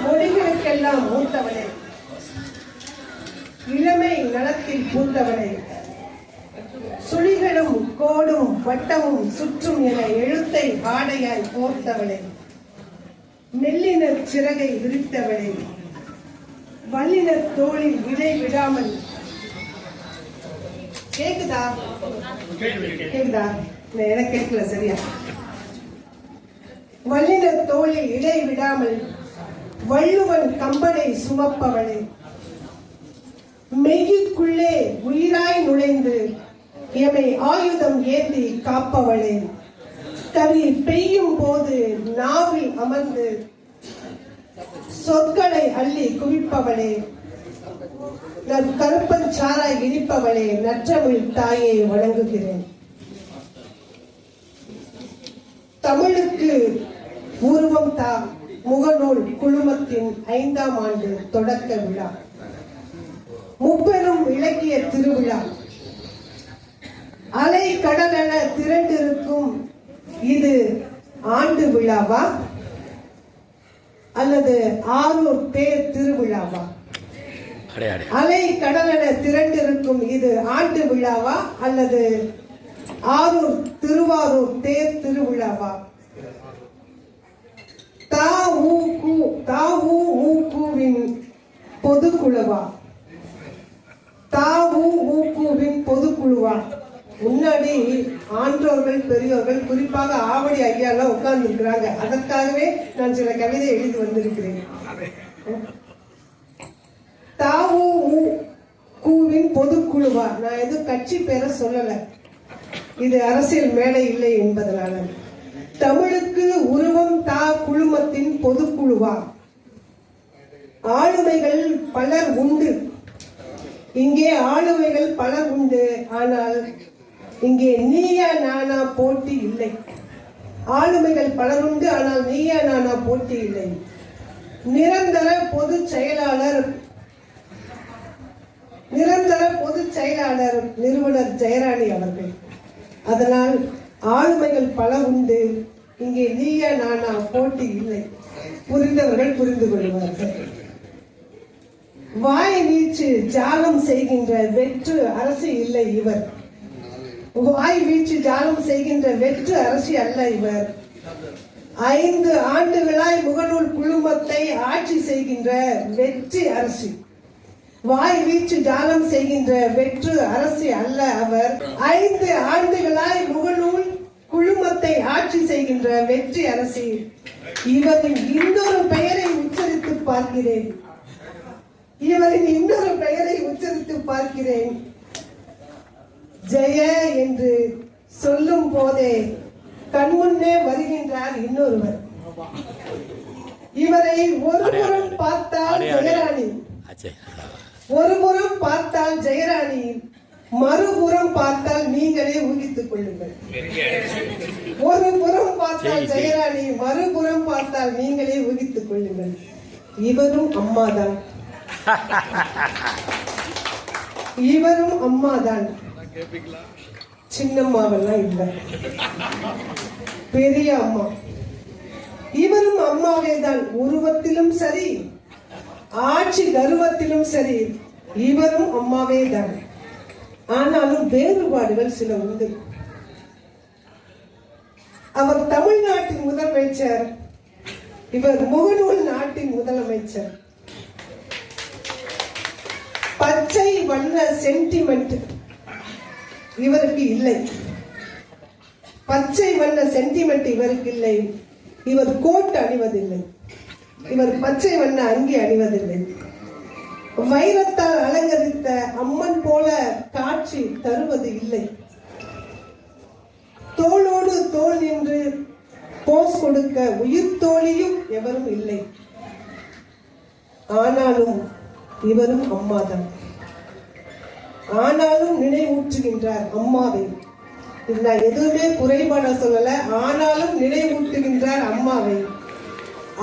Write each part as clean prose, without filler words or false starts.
மொழிகளுக்கெல்லாம் மூத்தவளே, இளமை நலத்தில் பூத்தவளே, சுழிகளும் கோடும் வட்டமும் சுற்றும் என எழுத்தை ஆடையாய் போர்த்தவளே, மெல்லின சிறகை விரித்தவளே, வல்லின தோளில் விடை விடாமல் கேக்குதா கேக்குதா எனக்கு கேட்கல சரியா. வல்லின தோளில் இடை விடாமல் வள்ளுவன் கம்பனை சுமப்பவளே, மெய்யுக்குள்ளே உயிராய் நுழைந்து எமை ஆயுதம் ஏந்தி காப்பவளே, கவி பெய்யும் போது நாவில் அமர்ந்து சொற்களை அள்ளி குவிப்பவளே, கருப்பன் சாராய் இடிப்பவளே, நற்றமிழ் தாயை வணங்குகிறேன். தமிழுக்கு உருவம் தா முகநூல் குழுமத்தின் 5ஆம் ஆண்டு தொடக்க விழா, முப்பெரும் இலக்கிய திருவிழா, அலை கடலென திரண்டிருக்கும் இது ஆண்டு விழாவா அல்லது ஆரூர் தேர் திருவிழாவா? அலை கடலென திரண்டிருக்கும் இது ஆண்டு விழாவா அல்லது ஆரூர் திருவாரூர் தேர் திருவிழாவா? தஉமுகவின் பொதுக்குழுவா? தஉமுகவின் பொதுக்குழுவா? முன்னாடி ஆன்றோர்கள் பெரியோர்கள் குறிப்பாக ஆவடி ஐயா எல்லாம் உட்கார்ந்து இருக்கிறாங்க. அதற்காகவே நான் சில கவிதை எழுதி வந்திருக்கிறேன். தஉமுகவின் பொதுக்குழுவா? நான் எதுவும் கட்சி பேரை சொல்லல, இது அரசியல் மேடை இல்லை என்பதனால. தமிழுக்கு உருவம் தா குழுமத்தின் பொதுக்குழுவா? ஆளுமைகள் பலர் உண்டு, இங்கே ஆளுமைகள் பலர் உண்டு, ஆனால் இங்கே நீயா நானா போட்டி இல்லை. ஆளுமைகள் பலர் உண்டு, ஆனால் நீயா நானா போட்டி இல்லை. நிரந்தர பொதுச் செயலாளர் நிறுவனர் ஜெயராணி அவர்கள். அதனால் ஆளுமைகள் பல உண்டு, இங்கே நீயா நானா போட்டி இல்லை. புரிந்தவர்கள் புரிந்து கொள்வார்கள். வாய் வீச்சு ஜாலம் செய்கின்ற வெற்று அரசு இல்லை இவர். வாய் வீச்சு ஜாலம் செய்கின்ற வெற்று அரசு அல்ல இவர். 5 ஆண்டுகளாய் முகநூல் குழுமத்தை ஆட்சி செய்கின்ற வெற்றி அரசு. வாய் வீச்சு ஜாலம் செய்கின்ற வெற்று அரசு அல்ல அவர். 5 ஆண்டுகளாய் முகநூல் குழுமத்தை ஆட்சி செய்கின்ற வெற்றி அரசு. இவரின் இன்னொரு பெயரை உச்சரித்து பார்க்கிறேன். ஜெய என்று சொல்லும் போதே கண்முன்னே வருகின்றார் இன்னொருவர். இவரை ஒருபுறம் பார்த்தால் ஜெயராணி, ஒருபுறம் பார்த்தால் ஜெயராணி, மறுபுறம் பார்த்தால் நீங்களே ஊகித்துக் கொள்ளுங்கள். ஒரு புறம் பார்த்தால் ஜெயராணி, மறுபுறம் பார்த்தால் நீங்களே ஊகித்துக் கொள்ளுங்கள். இவரும் அம்மாதான், இவரும் அம்மாதான். சின்னம்மாவெல்லாம் இல்ல, பெரிய அம்மா. இவரும் அம்மாவே தான். உருவத்திலும் சரி, ஆட்சி கருவத்திலும் சரி, இவரும் அம்மாவே தான். ஆனாலும் வேறுபாடுகள் சில உண்டு. அவர் தமிழ்நாட்டின் முதலமைச்சர், இவர் முகநூல் நாட்டின் முதலமைச்சர். பச்சை வண்ண சென்டிமெண்ட் இவருக்கு இல்லை. பச்சை வண்ண சென்டிமெண்ட் இவருக்கு இல்லை. இவர் கோட் அணிவதில்லை, இவர் பச்சை வண்ண அங்கி அணிவதில்லை. வைரத்தால் அலங்கரித்த அம்மன் போல காட்சி தருவது இல்லை. தோளோடு தோள் நின்று போஸ் கொடுக்க உயிர் தோழியும் எவரும் இல்லை. ஆனாலும் இவரும் அம்மாதான். ஆனாலும் நினைவூற்றுகின்றார் அம்மாவை. நான் எதுவுமே குறைபாட சொல்லல, ஆனாலும் நினைவூட்டுகின்றார் அம்மாவை.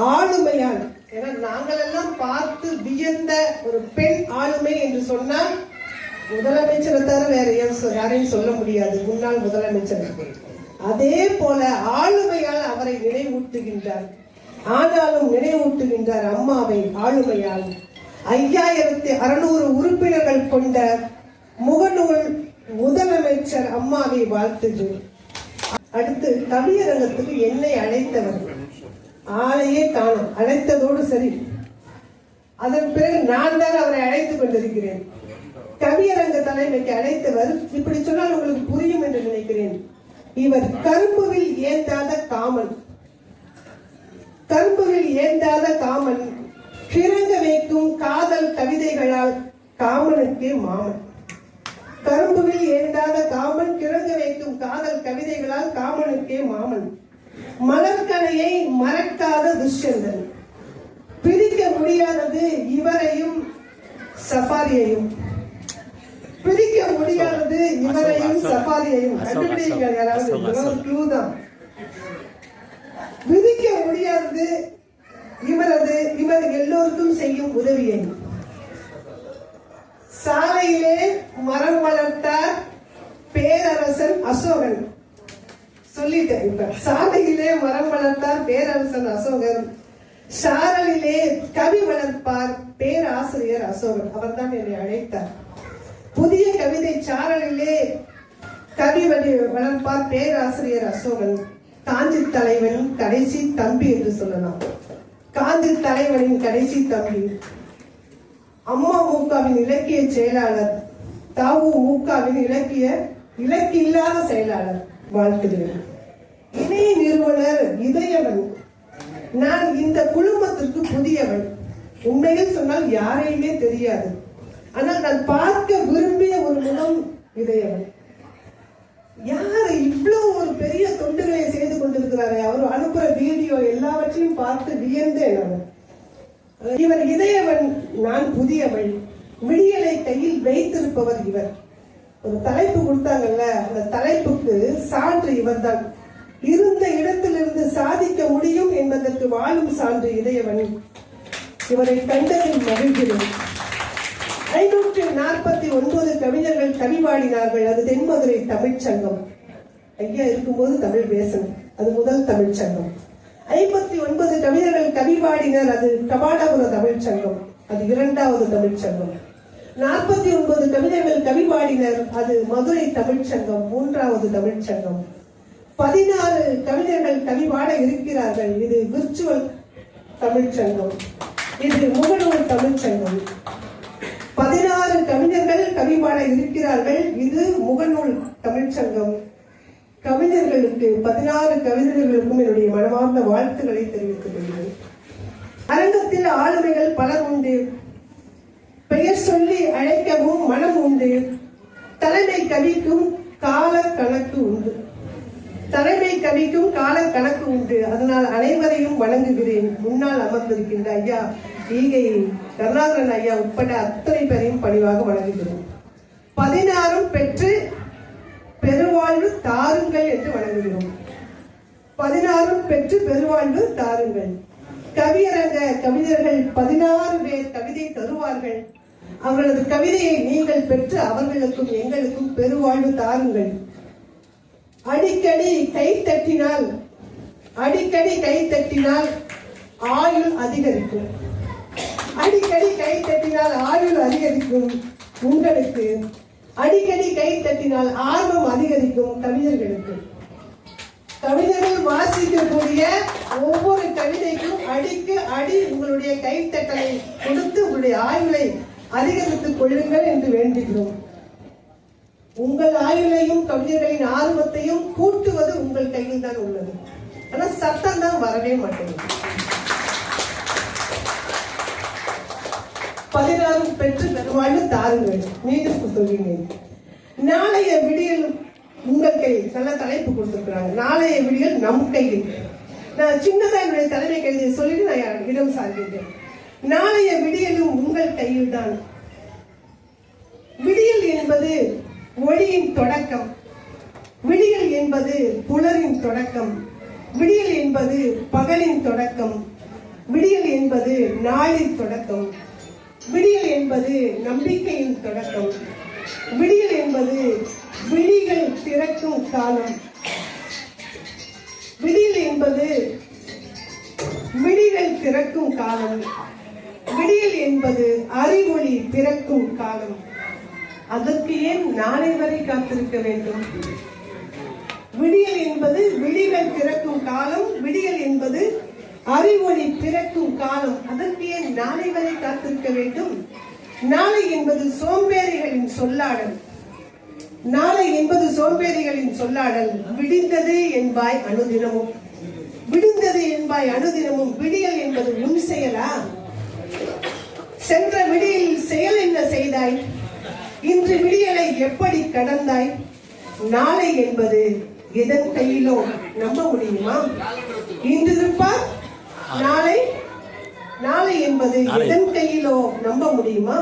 ஆளுமையால், ஏன்னா நாங்கள் எல்லாம் பார்த்து வியந்த ஒரு பெண் ஆளுமை என்று சொன்னால் முதலமைச்சரை தவிர வேற யாரையும் சொல்ல முடியாது. முன்னாள் முதலமைச்சர் அதே போல ஆளுமையால் அவரை நினைவூட்டுகின்றார். ஆனாலும் நினைவூட்டுகின்றார் அம்மாவை ஆளுமையால். 5600 உறுப்பினர்கள் கொண்ட முகநூல் முதலமைச்சர் அம்மாவை வாழ்த்துது. அடுத்து கவியரங்கத்துக்கு என்னை அழைத்தவர் ஆளையே காணும். அழைத்ததோடு சரி, அதன் பிறகு நான் தான் அவரை அழைத்துக் கொண்டிருக்கிறேன். கவியரங்க தலைமைக்கு அழைத்தவர், இப்படி சொன்னால் உங்களுக்கு புரியும் என்று நினைக்கிறேன். இவர் கரும்புவில் ஏந்தாத காமன், கரும்புவில் ஏந்தாத காமன், கிறங்க வைக்கும் காதல் கவிதைகளால் காமனுக்கே மாமன். கரும்புவில் ஏந்தாத காமன், கிறங்க வைக்கும் காதல் கவிதைகளால் காமனுக்கே மாமன். மலர்கனையை மறக்காத துஷ்யந்தன், பிரிக்க முடியாதது இவரையும் சஃபாரியையும், பிரிக்க முடியாதது இவரையும் சஃபாரியையும். கண்டுபிடிங்கள் யாராவது, க்ளூ தான். விதிக்க முடியாதது இவர் எல்லோருக்கும் செய்யும் உதவியை. சாலையிலே மரம் வளர்த்தார் பேரரசன் அசோகன். சொல்லிட்டேன். இப்ப சாலையிலே மரம் வளர்த்தார் பேரரசன் அசோகன், சாரலிலே கவி வளர்ப்பார் பேராசிரியர் அசோகன். அவர் தான் என்னை அழைத்தார். புதிய கவிதை சாரலிலே கவி வளர்ப்பார் பேராசிரியர் அசோகன். காஞ்சி தலைவன் கடைசி தம்பி என்று சொல்லலாம். காஞ்சி தலைவனின் கடைசி தம்பி, அம்மாமுகவின் இலக்கிய செயலாளர், தாவுமுகவின் இலக்கில்லாத செயலாளர். வாழ்த்துகிறேன். இணைய நிறுவனர் இதயவன். நான் இந்த குழுமத்திற்கு புதியவன். உண்மையில் சொன்னால் யாரையுமே தெரியாது. ஆனால் நான் பார்க்க விரும்பிய ஒரு முகம் இதயவன். யாரு இவ்வளவு ஒரு பெரிய தொண்டுகளை செய்து கொண்டிருக்கிறாரே, அவர் அனுப்புற வீடியோ எல்லாவற்றையும் பார்த்து வியந்தேன் நான். இவர் இதயவன், நான் புதியவள். விடியலை கையில் வைத்திருப்பவர் இவர். ஒரு தலைப்பு கொடுத்தாங்கல்ல, அந்த தலைப்புக்கு சான்று இவர்தான். இருந்த இடத்திலிருந்து சாதிக்க முடியும் என்பதற்கு வாழும் சான்று இதயவன். இவரை கண்டதில் மகிழ்கிறேன். 549 கவிஞர்கள் கவி பாடினார்கள். அது தென்மதுரை தமிழ்ச்சங்கம். ஐயா இருக்கும்போது தமிழ் பேசணும். அது முதல் தமிழ்ச்சங்கம். 59 கவிஞர்கள் கவி பாடினர். அது கபாடபுர தமிழ்ச்சங்கம். அது இரண்டாவது தமிழ்ச்சங்கம். 49 கவிஞர்கள் கவி பாடினர். அது மதுரை தமிழ்ச்சங்கம், மூன்றாவது தமிழ்ச்சங்கம். 16 கவிஞர்கள் கவி பாட இருக்கிறார்கள். இது விர்ச்சுவல் தமிழ்ச்சங்கம். இது முகநூல் தமிழ்ச்சங்கம். 16 கவிஞர்கள் கவி பாட இருக்கிறார்கள். இது முகநூல் தமிழ்ச்சங்கம். கவிஞர்களுக்கு 16 கவிஞர்களுக்கும் என்னுடைய மனமார்ந்த வாழ்த்துக்களை தெரிவித்துக் கொள்கிறேன். அரங்கத்தில் ஆளுமைகள் பலர் உண்டு. பெயர் சொல்லி அழைக்கவும் மனம் உண்டு. தலைமை கவிக்கும் கால கணக்கு உண்டு. தலைமை கவிக்கும் கால கணக்கு உண்டு. அதனால் அனைவரையும் வணங்குகிறேன். முன்னால் அமர்ந்திருக்கின்ற ஐயா ஈகை கருணாகரன் ஐயா உட்பட அத்தனை பேரையும் பணிவாக வணங்குகிறோம். 16 பெற்று பெருவாழ்வு தாருங்கள் என்று வணங்குகிறோம். 16 பெற்று பெருவாழ்வு தாருங்கள். கவியரங்க கவிஞர்கள் 16 பேர் கவிதை தருவார்கள். அவர்களது கவிதையை நீங்கள் பெற்று அவர்களுக்கும் எங்களுக்கும் பெருவாழ்வு தாருங்கள். அடிக்கடி கை தட்டினால் ஆயுள் அதிகரிக்கும். அடிக்கடி கை தட்டினால் ஆயுள் அதிகரிக்கும் உங்களுக்கு. அடிக்கடி கை தட்டினால் ஆர்வம் அதிகரிக்கும் கவிஞர்களுக்கு. கவிஞர்கள் வாசிக்கக்கூடிய ஒவ்வொரு கவிதைக்கும் அடிக்கு அடி உங்களுடைய கைத்தட்டலை கொடுத்து உங்களுடைய ஆயுளை அதிகரித்துக் கொள்ளுங்கள் என்று வேண்டுகிறோம். உங்கள் ஆயுளையும் கவிஞர்களின் ஆர்வத்தையும் கூட்டுவது உங்கள் கையில் தான் உள்ளது. ஆனா சத்தம் தான் வரவே மாட்டேங்குது. 16 பெற்று பெருவாழ்வு தாருங்கள். மீண்டும் சொல்கிறேன். நாளைய விடியல் உங்கள் கையில். நல்ல தலைப்பு கொடுத்திருக்கிறாங்க. நாளைய விடியல் நம் கையில். நான் சின்னதா என்னுடைய தலைமை கையை சொல்லிட்டு நான் இடம் சார்கின்றேன். நாளைய விடியலும் உங்கள் கையில் தான். விடியல் என்பது ஒளியின் தொடக்கம். விடியல் என்பது புலரின் தொடக்கம். விடியல் என்பது பகலின் தொடக்கம். விடியல் என்பது நாளின் தொடக்கம். விடியல் என்பது நம்பிக்கையின் தொடக்கம். விடியல் என்பது விழிகள் திறக்கும் காலம். என்பது விடிகள் திறக்கும் காலம். விடியல் என்பது அறிவொளி பிறக்கும் காலம். அதற்கு ஏன் நாளை வரை காத்திருக்க வேண்டும்? விடியல் என்பது விடிகள் திறக்கும் காலம். விடியல் என்பது அறிவொளி பிறக்கும் காலம். அதற்கு ஏன் நாளை வரை காத்திருக்க வேண்டும்? நாளை என்பது சோம்பேறிகளின் சொல்லாடல். நாளை என்பது சோம்பேறிகளின் சொல்லாடல். விடிந்தது என்பாய் அனுதினமும். விடிந்தது என்பாய் அனுதினமும். விடியல் என்பது உன் செயலா? சென்ற விடியல் செயல் என்ன செய்தாய்? இன்று விடியலை எப்படி கடந்தாய்? நாளை என்பது எதன் கையிலோ நம்ப முடியுமா? இன்று இருப்பார் நாளை. நாளை என்பது எதன் கையிலோ நம்ப முடியுமா?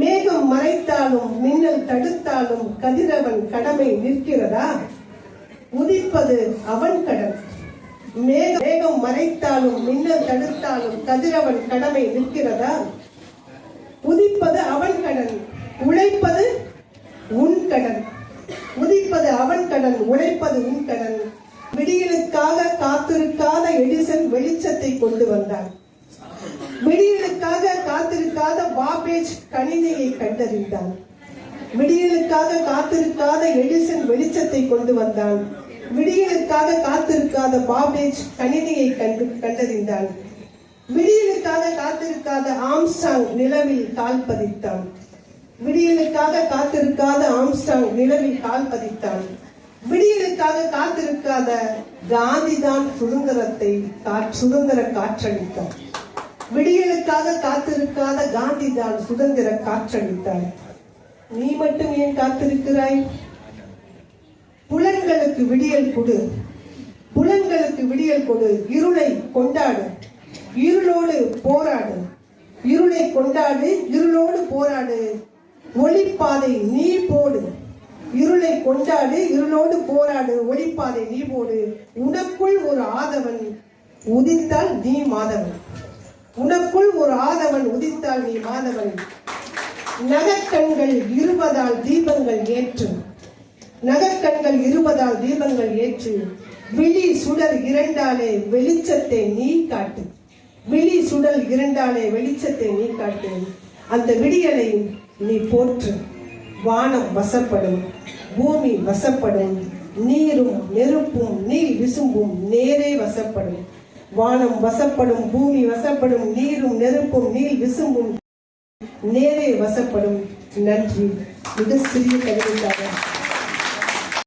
மேகம் மறைத்தாலும் மின்னல் தடுத்தாலும் கதிரவன் கடமை நிற்கிறதா? உதிப்பது அவன் கடன். மேகம் மறைத்தாலும் மின்னல் தடுத்தாலும் கதிரவன் கடமை நிற்கிறதா? உதிப்பது அவன் கடன், உழைப்பது உன் கடன். உதிப்பது அவன் கடன், உழைப்பது உன் கடன். விடியலுக்காக காத்திருக்காத எடிசன் வெளிச்சத்தை கொண்டு வந்தான். விடியலுக்காக காத்திருக்காத பாபேஜ் கணினியை கண்டறிந்தான். விடியலுக்காக காத்திருக்காத எடிசன் வெளிச்சத்தை கொண்டு வந்தான். விடியலுக்காக காத்திருக்காத பாபேஜ் கணினியை கண்டறிந்தான். விடியலுக்காக காத்திருக்காத ஆம்ஸ்டாங் நிலவில் கால் பதித்தான். விடியலுக்காக காத்திருக்காத ஆம்ஸ்டாங் நிலவில் கால் பதித்தான். விடியலுக்காக காத்திருக்காத காந்திதான் சுதந்திர காற்றளித்தார். விடியலுக்காக காத்திருக்காத காந்திதான் சுதந்திர காற்றளித்தார். நீ மட்டும் ஏன் காத்திருக்கிறாய்? புலன்களுக்கு விடியல் கொடு. புலன்களுக்கு விடியல் கொடு. இருளை கொண்டாடு, இருளோடு போராடு. இருளை கொண்டாடு, இருளோடு போராடு. ஒளிப்பாதை நீ போடு. இருளை கொண்டாடு, இருளோடு போராடு. ஒளிப்பாதை நீ போடு. உனக்குள் ஒரு ஆதவன் உதித்தால் நீ மாதவன். உனக்குள் ஒரு ஆதவன் உதித்தால் நீ மாதவன். நகக்கண்கள் இருபதால் தீபங்கள் ஏற்று. நகக்கண்கள் இருபதால் தீபங்கள் ஏற்று. விழி சுடர் இரண்டாலே வெளிச்சத்தை நீ காட்டு. விழி சுடல் இரண்டாலே வெளிச்சத்தை நீ காட்டு. அந்த விடியலை நீ போற்று. வானம் வசப்படும், பூமி வசப்படும். நீரும் நெருப்பும் நீல் விசும்பும் நேரே வசப்படும். வானம் வசப்படும், பூமி வசப்படும். நீரும் நெருப்பும் நீல் விசும்பும் நேரே வசப்படும். நன்றி. மிக சிறிய கவிதைக்காக